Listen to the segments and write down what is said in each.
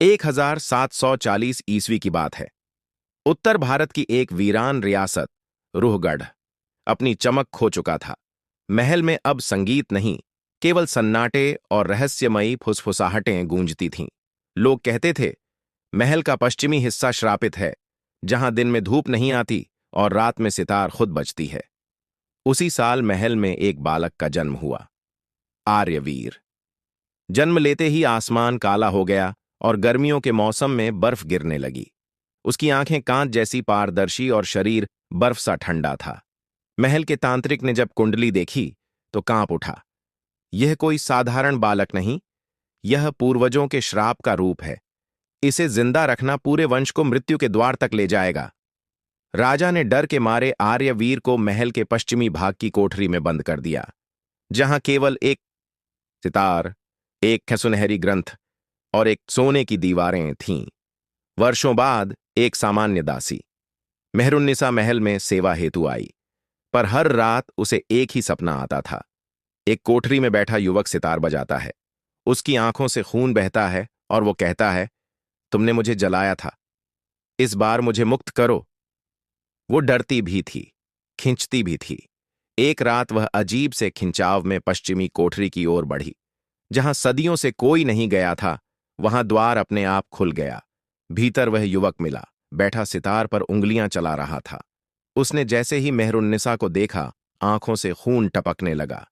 1740 ईस्वी की बात है। उत्तर भारत की एक वीरान रियासत रूहगढ़ अपनी चमक खो चुका था। महल में अब संगीत नहीं, केवल सन्नाटे और रहस्यमयी फुसफुसाहटें गूंजती थीं। लोग कहते थे, महल का पश्चिमी हिस्सा श्रापित है, जहां दिन में धूप नहीं आती और रात में सितार खुद बजती है। उसी साल महल में एक बालक का जन्म हुआ, आर्यवीर। जन्म लेते ही आसमान काला हो गया और गर्मियों के मौसम में बर्फ गिरने लगी। उसकी आंखें कांच जैसी पारदर्शी और शरीर बर्फ सा ठंडा था। महल के तांत्रिक ने जब कुंडली देखी तो कांप उठा। यह कोई साधारण बालक नहीं, यह पूर्वजों के श्राप का रूप है। इसे जिंदा रखना पूरे वंश को मृत्यु के द्वार तक ले जाएगा। राजा ने डर के मारे आर्यवीर को महल के पश्चिमी भाग की कोठरी में बंद कर दिया, जहां केवल एक सितार, एक सुनहरी ग्रंथ और एक सोने की दीवारें थीं। वर्षों बाद एक सामान्य दासी मेहरुन्निसा महल में सेवा हेतु आई, पर हर रात उसे एक ही सपना आता था। एक कोठरी में बैठा युवक सितार बजाता है, उसकी आंखों से खून बहता है और वो कहता है, तुमने मुझे जलाया था, इस बार मुझे मुक्त करो। वो डरती भी थी, खिंचती भी थी। एक रात वह अजीब से खिंचाव में पश्चिमी कोठरी की ओर बढ़ी। जहां सदियों से कोई नहीं गया था, वहां द्वार अपने आप खुल गया। भीतर वह युवक मिला, बैठा सितार पर उंगलियां चला रहा था। उसने जैसे ही मेहरुन्निसा को देखा, आंखों से खून टपकने लगा।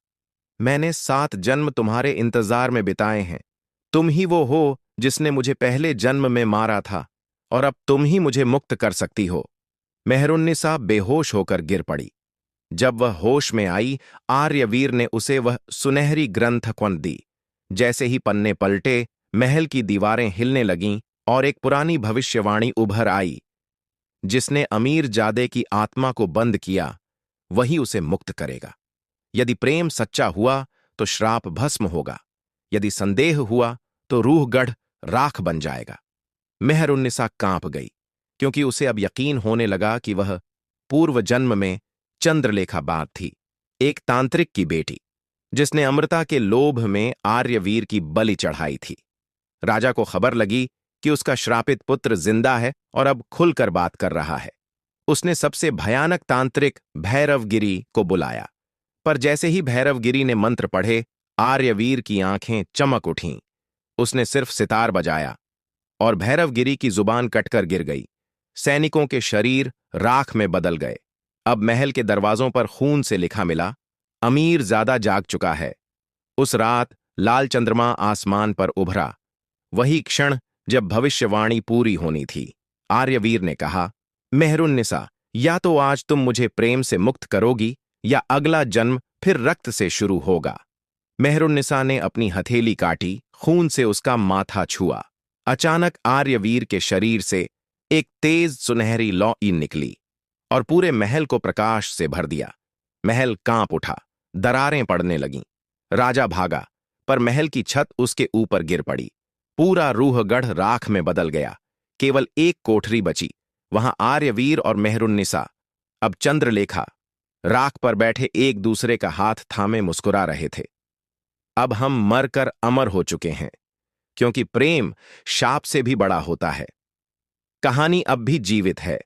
मैंने 7 जन्म तुम्हारे इंतजार में बिताए हैं। तुम ही वो हो जिसने मुझे पहले जन्म में मारा था, और अब तुम ही मुझे मुक्त कर सकती हो। मेहरुन्निसा बेहोश होकर गिर पड़ी। जब वह होश में आई, आर्यवीर ने उसे वह सुनहरी ग्रंथ क्वंद दी। जैसे ही पन्ने पलटे, महल की दीवारें हिलने लगीं और एक पुरानी भविष्यवाणी उभर आई। जिसने अमीर जादे की आत्मा को बंद किया, वही उसे मुक्त करेगा। यदि प्रेम सच्चा हुआ तो श्राप भस्म होगा, यदि संदेह हुआ तो रूहगढ़ राख बन जाएगा। मेहरुन्निसा कांप गई, क्योंकि उसे अब यकीन होने लगा कि वह पूर्व जन्म में चंद्रलेखा बात थी, एक तांत्रिक की बेटी, जिसने अमृता के लोभ में आर्यवीर की बलि चढ़ाई थी। राजा को खबर लगी कि उसका श्रापित पुत्र जिंदा है और अब खुलकर बात कर रहा है। उसने सबसे भयानक तांत्रिक भैरवगिरी को बुलाया, पर जैसे ही भैरवगिरी ने मंत्र पढ़े, आर्यवीर की आंखें चमक उठीं। उसने सिर्फ सितार बजाया और भैरवगिरी की जुबान कटकर गिर गई। सैनिकों के शरीर राख में बदल गए। अब महल के दरवाजों पर खून से लिखा मिला, अमीर ज्यादा जाग चुका है। उस रात लाल चंद्रमा आसमान पर उभरा, वही क्षण जब भविष्यवाणी पूरी होनी थी। आर्यवीर ने कहा, मेहरुन्निसा, या तो आज तुम मुझे प्रेम से मुक्त करोगी, या अगला जन्म फिर रक्त से शुरू होगा। मेहरुन्निसा ने अपनी हथेली काटी, खून से उसका माथा छुआ। अचानक आर्यवीर के शरीर से एक तेज सुनहरी लौ निकली और पूरे महल को प्रकाश से भर दिया। महल कांप उठा, दरारें पड़ने लगीं। राजा भागा, पर महल की छत उसके ऊपर गिर पड़ी। पूरा रूहगढ़ राख में बदल गया। केवल एक कोठरी बची, वहां आर्यवीर और मेहरुन्निसा, अब चंद्रलेखा, राख पर बैठे एक दूसरे का हाथ थामे मुस्कुरा रहे थे। अब हम मरकर अमर हो चुके हैं, क्योंकि प्रेम शाप से भी बड़ा होता है। कहानी अब भी जीवित है।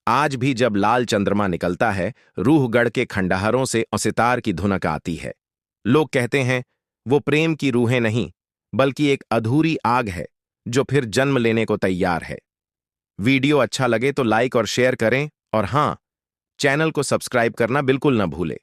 आज भी जब लाल चंद्रमा निकलता है, रूहगढ़ के खंडहरों से सितार की धुनक आती है। लोग कहते हैं, वो प्रेम की रूहें नहीं, बल्कि एक अधूरी आग है जो फिर जन्म लेने को तैयार है। वीडियो अच्छा लगे तो लाइक और शेयर करें, और हां, चैनल को सब्सक्राइब करना बिल्कुल न भूलें।